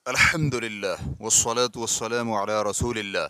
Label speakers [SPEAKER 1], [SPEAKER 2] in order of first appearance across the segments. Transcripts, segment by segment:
[SPEAKER 1] الحمدللہ والصلاة والسلام علی رسول اللہ۔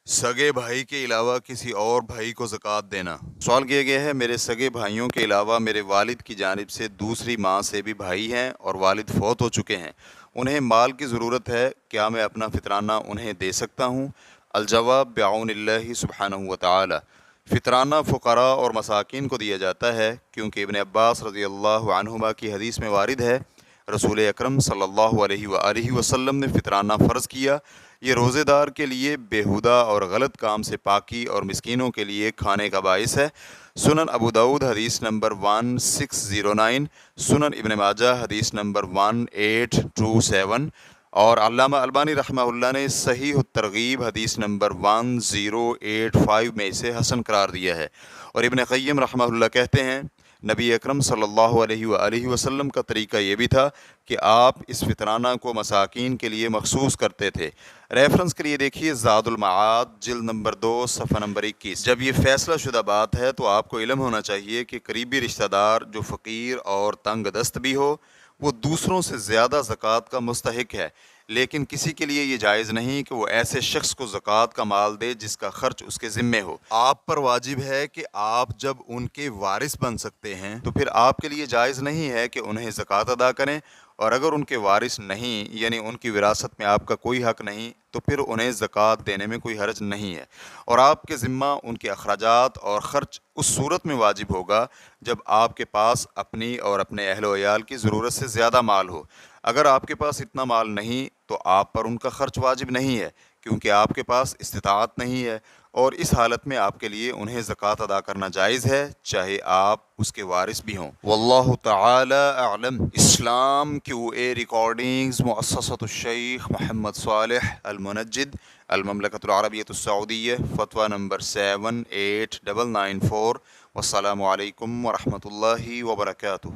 [SPEAKER 1] سگے بھائی کے علاوہ کسی اور بھائی کو زکوٰۃ دینا۔ سوال کیا گیا ہے، میرے سگے بھائیوں کے علاوہ میرے والد کی جانب سے دوسری ماں سے بھی بھائی ہیں اور والد فوت ہو چکے ہیں، انہیں مال کی ضرورت ہے، کیا میں اپنا فطرانہ انہیں دے سکتا ہوں؟ الجواب بعون اللہ سبحانہ وتعالی، فطرانہ فقراء اور مساکین کو دیا جاتا ہے، کیونکہ ابن عباس رضی اللہ عنہما کی حدیث میں وارد ہے، رسول اکرم صلی اللہ علیہ وآلہ وسلم نے فطرانہ فرض کیا، یہ روزے دار کے لیے بیہودہ اور غلط کام سے پاکی اور مسکینوں کے لیے کھانے کا باعث ہے۔ سنن ابو داؤد حدیث نمبر 1609، سنن ابن ماجہ حدیث نمبر 1827، اور علامہ البانی رحمہ اللہ نے صحیح الترغیب حدیث نمبر 1085 میں اسے حسن قرار دیا ہے۔ اور ابن قیم رحمہ اللہ کہتے ہیں، نبی اکرم صلی اللہ علیہ وآلہ وسلم کا طریقہ یہ بھی تھا کہ آپ اس فطرانہ کو مساکین کے لیے مخصوص کرتے تھے۔ ریفرنس کے لیے دیکھیے زاد المعاد جلد نمبر 2 صفحہ نمبر 21۔ جب یہ فیصلہ شدہ بات ہے تو آپ کو علم ہونا چاہیے کہ قریبی رشتہ دار جو فقیر اور تنگ دست بھی ہو، وہ دوسروں سے زیادہ زکوٰۃ کا مستحق ہے، لیکن کسی کے لیے یہ جائز نہیں کہ وہ ایسے شخص کو زکوٰۃ کا مال دے جس کا خرچ اس کے ذمے ہو۔ آپ پر واجب ہے کہ آپ جب ان کے وارث بن سکتے ہیں تو پھر آپ کے لیے جائز نہیں ہے کہ انہیں زکوٰۃ ادا کریں، اور اگر ان کے وارث نہیں، یعنی ان کی وراثت میں آپ کا کوئی حق نہیں، تو پھر انہیں زکوٰۃ دینے میں کوئی حرج نہیں ہے، اور آپ کے ذمہ ان کے اخراجات اور خرچ اس صورت میں واجب ہوگا جب آپ کے پاس اپنی اور اپنے اہل و عیال کی ضرورت سے زیادہ مال ہو۔ اگر آپ کے پاس اتنا مال نہیں تو آپ پر ان کا خرچ واجب نہیں ہے، کیونکہ آپ کے پاس استطاعت نہیں ہے، اور اس حالت میں آپ کے لیے انہیں زکوٰۃ ادا کرنا جائز ہے، چاہے آپ اس کے وارث بھی ہوں۔ واللہ تعالی اعلم۔ اسلام QA ریکارڈنگز، مؤسسۃ الشیخ محمد صالح المنجد، المملکۃ العربیۃ السعودیہ، فتویٰ نمبر 78994۔ والسلام علیکم ورحمۃ اللہ وبرکاتہ۔